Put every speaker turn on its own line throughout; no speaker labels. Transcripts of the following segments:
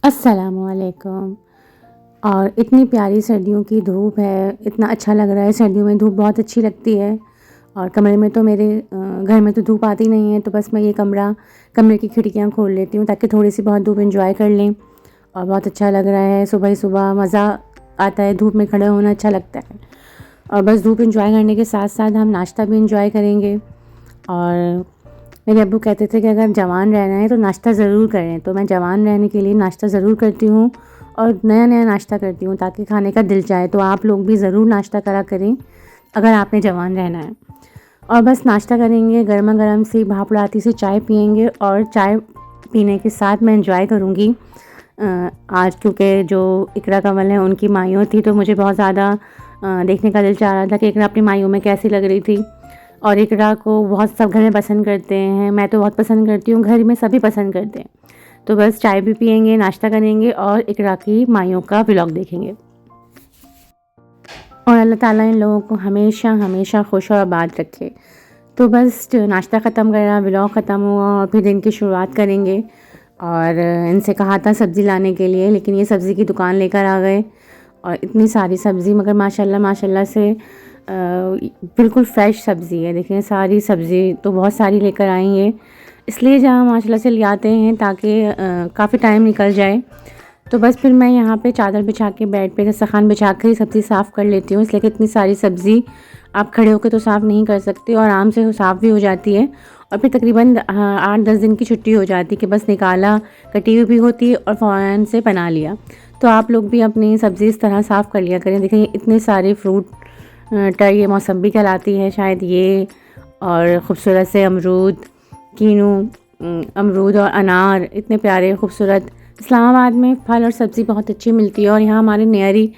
अस्सलामुअलैकुम। और इतनी प्यारी सर्दियों की धूप है, इतना अच्छा लग रहा है। सर्दियों में धूप बहुत अच्छी लगती है और कमरे में तो मेरे घर में तो धूप आती नहीं है, तो बस मैं ये कमरे की खिड़कियाँ खोल लेती हूँ ताकि थोड़ी सी बहुत धूप एंजॉय कर लें। और बहुत अच्छा लग रहा है, सुबह ही सुबह मज़ा आता है, धूप में खड़े होना अच्छा लगता है। और बस धूप एंजॉय करने के साथ साथ हम नाश्ता भी एंजॉय करेंगे। और मेरे अब्बू कहते थे कि अगर जवान रहना है तो नाश्ता ज़रूर करें, तो मैं जवान रहने के लिए नाश्ता ज़रूर करती हूँ और नया-नया नाश्ता करती हूँ ताकि खाने का दिल चाहे। तो आप लोग भी ज़रूर नाश्ता करा करें अगर आपने जवान रहना है। और बस नाश्ता करेंगे, गरमा-गरम सी भाप उड़ाती सी चाय पिएँगे और चाय पीने के साथ मैं एंजॉय करूँगी। आज क्योंकि जो इकरा कमल है उनकी माइयों थी, तो मुझे बहुत ज़्यादा देखने का दिल चाह रहा था कि इकरा अपनी माइयों में कैसी लग रही थी। और इकरा को बहुत सब घर में पसंद करते हैं, मैं तो बहुत पसंद करती हूँ, घर में सभी पसंद करते हैं। तो बस चाय भी पिएँगे, नाश्ता करेंगे और इकरा की माइयों का व्लॉग देखेंगे। और अल्लाह ताला इन लोगों को हमेशा हमेशा खुश और आबाद रखे। तो बस नाश्ता ख़त्म करा, व्लॉग ख़त्म हुआ और फिर दिन की शुरुआत करेंगे। और इनसे कहा था सब्ज़ी लाने के लिए, लेकिन ये सब्ज़ी की दुकान लेकर आ गए और इतनी सारी सब्ज़ी, मगर माशाल्लाह माशाल्लाह से बिल्कुल फ़्रेश सब्ज़ी है। देखिए सारी सब्ज़ी तो बहुत सारी लेकर आई हैं, इसलिए जहाँ माशाल्लाह से ले आते हैं ताकि काफ़ी टाइम निकल जाए। तो बस फिर मैं यहाँ पे चादर बिछा के बेड पे दस्तरखान बिछा कर ही सब्ज़ी साफ़ कर लेती हूँ, इसलिए कि इतनी सारी सब्ज़ी आप खड़े होकर तो साफ़ नहीं कर सकते और आराम से साफ़ भी हो जाती है। और फिर तकरीबन 8-10 दिन की छुट्टी हो जाती है कि बस निकाला, कटी हुई भी होती है और फ़ौरन से बना लिया। तो आप लोग भी अपनी सब्ज़ी इस तरह साफ़ कर लिया करें। देखिए इतने सारे फ्रूट ये मौसम्बी कहलाती है शायद ये, और ख़ूबसूरत से अमरूद, कीनू, अमरूद और अनार, इतने प्यारे खूबसूरत। इस्लामाबाद में फल और सब्ज़ी बहुत अच्छी मिलती है और यहाँ हमारे नियरी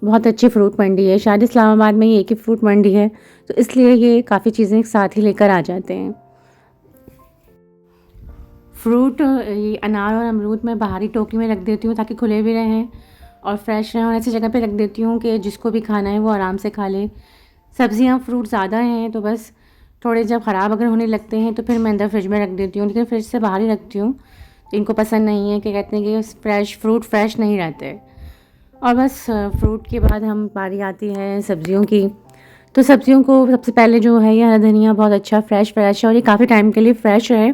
बहुत अच्छी फ्रूट मंडी है। शायद इस्लामाबाद में ही एक ही फ्रूट मंडी है, तो इसलिए ये काफ़ी चीज़ें एक साथ ही लेकर आ जाते हैं। फ्रूट ये अनार और अमरूद मैं बाहरी टोकरी में रख देती हूँ ताकि खुले भी रहें और फ्रेश रहें, और ऐसी जगह पे रख देती हूँ कि जिसको भी खाना है वो आराम से खा ले। सब्ज़ियाँ फ्रूट ज़्यादा हैं तो बस थोड़े जब ख़राब अगर होने लगते हैं तो फिर मैं अंदर फ्रिज में रख देती हूँ, लेकिन फ्रिज से बाहर ही रखती हूँ। तो इनको पसंद नहीं है कि कहते हैं कि फ्रेश फ्रूट फ्रेश नहीं रहते। और बस फ्रूट के बाद हम बारी आती है सब्ज़ियों की। तो सब्ज़ियों को सबसे पहले जो है ये हरा धनिया बहुत अच्छा फ्रेश है और ये काफ़ी टाइम के लिए फ्रेश है।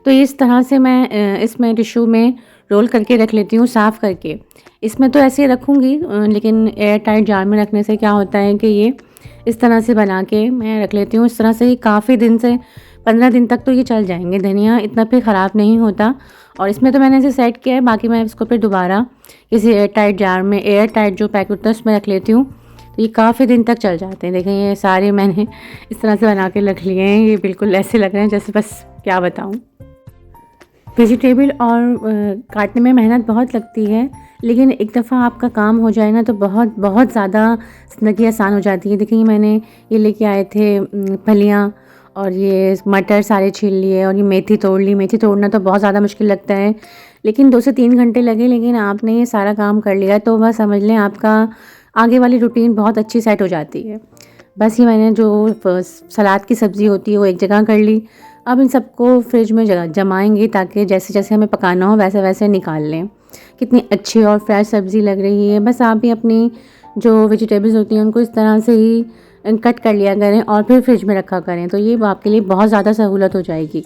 तो इस तरह से मैं इसमें टिश्यू में रोल करके रख लेती हूँ साफ़ करके। इसमें तो ऐसे ही रखूँगी, लेकिन एयर टाइट जार में रखने से क्या होता है कि ये इस तरह से बना के मैं रख लेती हूँ। इस तरह से ही काफ़ी दिन से 15 दिन तक तो ये चल जाएँगे। धनिया इतना फिर ख़राब नहीं होता और इसमें तो मैंने इसे सेट किया है, बाकी मैं इसको फिर दोबारा किसी एयर टाइट जार में, एयर टाइट जो पैकेट होता है उसमें रख लेती हूँ। तो ये काफ़ी दिन तक चल जाते हैं। देखें ये सारे मैंने इस तरह से बना के रख लिए हैं। ये बिल्कुल ऐसे लग रहे हैं जैसे बस क्या बताऊँ। वेजिटेबल और काटने में मेहनत बहुत लगती है, लेकिन एक दफ़ा आपका काम हो जाए ना तो बहुत बहुत ज़्यादा ज़िंदगी आसान हो जाती है। देखिए मैंने ये लेके आए थे फलियाँ और ये मटर सारे छील लिए और ये मेथी तोड़ ली। मेथी तोड़ना तो बहुत ज़्यादा मुश्किल लगता है, लेकिन 2 से 3 घंटे लगे, लेकिन आपने ये सारा काम कर लिया तो बस समझ लें आपका आगे वाली रूटीन बहुत अच्छी सेट हो जाती है। बस ये मैंने जो सलाद की सब्ज़ी होती है वो एक जगह कर ली। अब इन सबको फ्रिज में जमाएंगे ताकि जैसे जैसे हमें पकाना हो वैसे वैसे निकाल लें। कितनी अच्छी और फ्रेश सब्ज़ी लग रही है। बस आप भी अपनी जो वेजिटेबल्स होती हैं उनको इस तरह से ही कट कर लिया करें और फिर फ्रिज में रखा करें, तो ये आपके लिए बहुत ज़्यादा सहूलत हो जाएगी।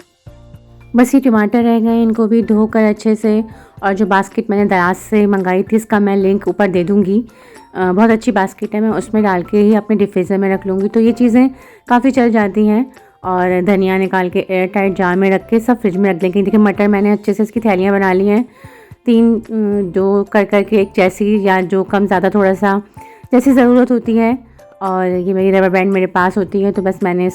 बस ये टमाटर रह गए, इनको भी धोकर अच्छे से, और जो बास्केट मैंने दराज से मंगाई थी इसका मैं लिंक ऊपर दे दूँगी। बहुत अच्छी बास्केट है, मैं उसमें डाल के ही अपने डिफ्रीज़र में रख लूँगी, तो ये चीज़ें काफ़ी चल जाती हैं। और धनिया निकाल के एयर टाइट जार में रख के सब फ्रिज में रख लेंगे। देखिए मटर मैंने अच्छे से इसकी थैलियाँ बना ली हैं, 3 जो कर के एक जैसी, या जो कम ज़्यादा थोड़ा सा जैसी ज़रूरत होती है। और ये मेरी रबर बैंड मेरे पास होती है, तो बस मैंने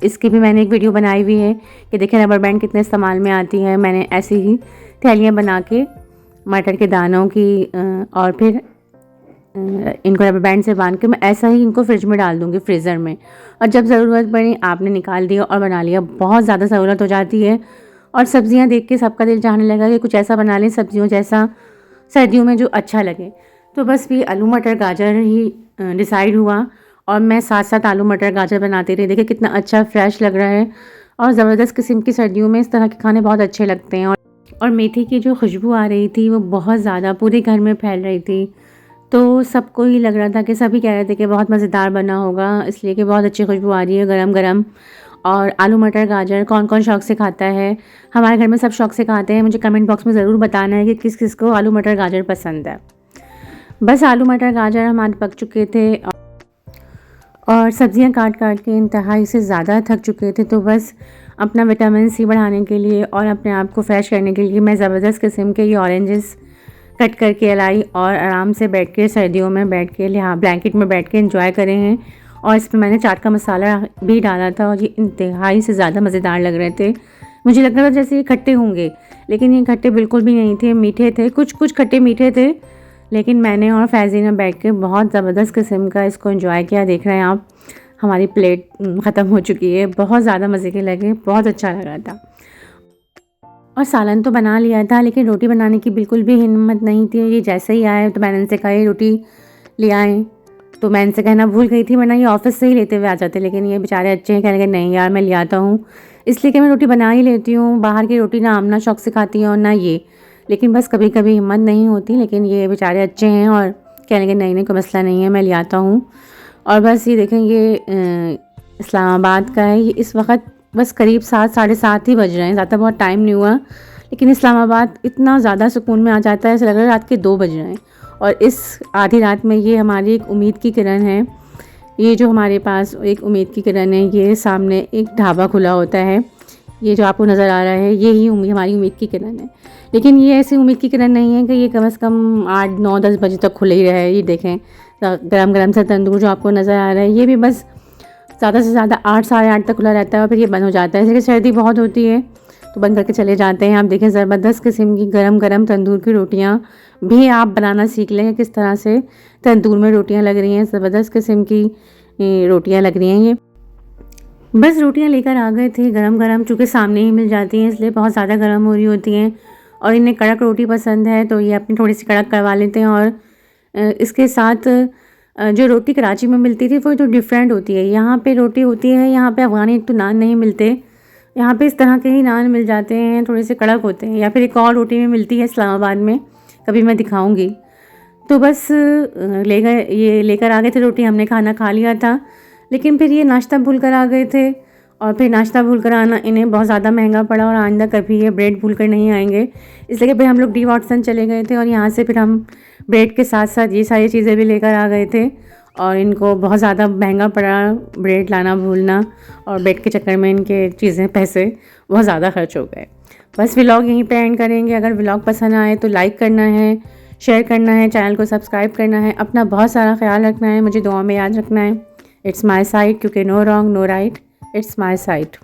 इसकी भी मैंने एक वीडियो बनाई हुई है कि देखिए रबर बैंड कितने इस्तेमाल में आती है। मैंने ऐसी ही थैलियाँ बना के मटर के दानों की और फिर इनको रबर बैंड से बांध के मैं ऐसा ही इनको फ्रिज में डाल दूँगी फ्रीज़र में, और जब ज़रूरत पड़ी आपने निकाल दिया और बना लिया। बहुत ज़्यादा सहूलत हो जाती है। और सब्ज़ियाँ देख के सबका दिल चाहने लगा कि कुछ ऐसा बना लें सब्ज़ियों जैसा सर्दियों में जो अच्छा लगे। तो बस भी आलू मटर गाजर ही डिसाइड हुआ और मैं साथ साथ आलू मटर गाजर बनाती रही। देखिए कितना अच्छा फ्रेश लग रहा है और ज़बरदस्त किस्म की सर्दियों में इस तरह के खाने बहुत अच्छे लगते हैं। और मेथी की जो खुशबू आ रही थी वो बहुत ज़्यादा पूरे घर में फैल रही थी। तो सबको ही लग रहा था कि सभी कह रहे थे कि बहुत मज़ेदार बना होगा, इसलिए कि बहुत अच्छी खुशबू आ रही है गरम-गरम। और आलू मटर गाजर कौन-कौन शौक़ से खाता है? हमारे घर में सब शौक़ से खाते हैं। मुझे कमेंट बॉक्स में ज़रूर बताना है कि किस-किस को आलू मटर गाजर पसंद है। बस आलू मटर गाजर हमारे पक चुके थे और सब्जियां काट-काट के इंतहाई से ज़्यादा थक चुके थे। तो बस अपना विटामिन सी बढ़ाने के लिए और अपने आप को फ्रेश करने के लिए मैं ज़बरदस्त किस्म के ये ऑरेंजेस कट करके लाई और आराम से बैठ के सर्दियों में बैठ के यहाँ ब्लैंकेट में बैठ के एंजॉय करे हैं। और इसमें मैंने चाट का मसाला भी डाला था और ये इंतहाई से ज़्यादा मज़ेदार लग रहे थे। मुझे लग रहा था जैसे ये खट्टे होंगे, लेकिन ये खट्टे बिल्कुल भी नहीं थे, मीठे थे। कुछ खट्टे मीठे थे, लेकिन मैंने और फैज़ी ने बैठ के बहुत ज़बरदस्त किस्म का इसको एंजॉय किया। देख रहे हैं आप, हमारी प्लेट ख़त्म हो चुकी है। बहुत ज़्यादा मज़े के लगे, बहुत अच्छा लगा था। और सालन तो बना लिया था, लेकिन रोटी बनाने की बिल्कुल भी हिम्मत नहीं थी। ये जैसे ही आए तो मैंने इनसे कहा ये रोटी ले आएँ, तो मैं इनसे कहना भूल गई थी, वरना ये ऑफ़िस से ही लेते हुए आ जाते। लेकिन ये बेचारे अच्छे हैं, कहने लगे नहीं यार मैं ले आता हूँ, इसलिए कि मैं रोटी बना ही लेती हूँ। बाहर की रोटी ना आमना शौक़ से खाती है और ना ये, लेकिन बस कभी कभी हिम्मत नहीं होती। लेकिन ये बेचारे अच्छे हैं और कहने लगे नहीं कोई मसला नहीं है, मैं ले आता हूँ। और बस ये देखें, ये इस्लामाबाद का है। ये इस वक्त बस करीब 7 साढ़े 7 ही बज रहे हैं, ज़्यादा बहुत टाइम नहीं हुआ। लेकिन इस्लामाबाद इतना ज़्यादा सुकून में आ जाता है, ऐसा लग रहा है रात के 2 बज रहे हैं। और इस आधी रात में ये हमारी एक उम्मीद की किरण है। ये जो हमारे पास एक उम्मीद की किरण है, ये सामने एक ढाबा खुला होता है, ये जो आपको नज़र आ रहा है, यही हमारी उम्मीद की किरण है। लेकिन ये ऐसी उम्मीद की किरण नहीं है कि ये कम से कम 8 9 10 बजे तक खुले ही रहे। ये देखें गरम गरम सा तंदूर जो आपको नज़र आ रहा है, ये भी बस ज़्यादा से ज़्यादा 8 साढ़े 8 तक खुला रहता है और फिर ये बंद हो जाता है। जैसे कि सर्दी बहुत होती है तो बंद करके चले जाते हैं। आप देखें ज़बरदस्त किस्म की गरम गरम तंदूर की रोटियाँ भी आप बनाना सीख लें, किस तरह से तंदूर में रोटियाँ लग रही हैं। ज़बरदस्त किस्म की रोटियाँ लग रही हैं ये। बस रोटियाँ लेकर आ गए थे गरम गरम, चूँकि सामने ही मिल जाती हैं इसलिए बहुत ज़्यादा गर्म हो रही होती हैं। और इन्हें कड़क रोटी पसंद है तो ये अपनी थोड़ी सी कड़क करवा लेते हैं। और इसके साथ जो रोटी कराची में मिलती थी वो तो डिफरेंट होती है। यहाँ पे रोटी होती है, यहाँ पे अफ़गानी एक तो नान नहीं मिलते, यहाँ पे इस तरह के ही नान मिल जाते हैं, थोड़े से कड़क होते हैं। या फिर एक और रोटी में मिलती है इस्लामाबाद में, कभी मैं दिखाऊंगी। तो बस ये लेकर आ गए थे रोटी, हमने खाना खा लिया था। लेकिन फिर ये नाश्ता भूल कर आ गए थे और फिर नाश्ता भूल कर आना इन्हें बहुत ज़्यादा महंगा पड़ा और आइंदा कभी ये ब्रेड भूल कर नहीं आएंगे। इसलिए कि फिर हम लोग डी वाटसन चले गए थे और यहाँ से फिर हम ब्रेड के साथ साथ ये सारी चीज़ें भी लेकर आ गए थे। और इनको बहुत ज़्यादा महंगा पड़ा ब्रेड लाना भूलना, और ब्रेड के चक्कर में इनके पैसे बहुत ज़्यादा खर्च हो गए। बस व्लॉग यहीं पे एंड करेंगे। अगर व्लॉग पसंद आए तो लाइक करना है, शेयर करना है, चैनल को सब्सक्राइब करना है। अपना बहुत सारा ख्याल रखना है, मुझे दुआ में याद रखना है। इट्स माई साइड, क्योंकि no wrong no right, it's my side.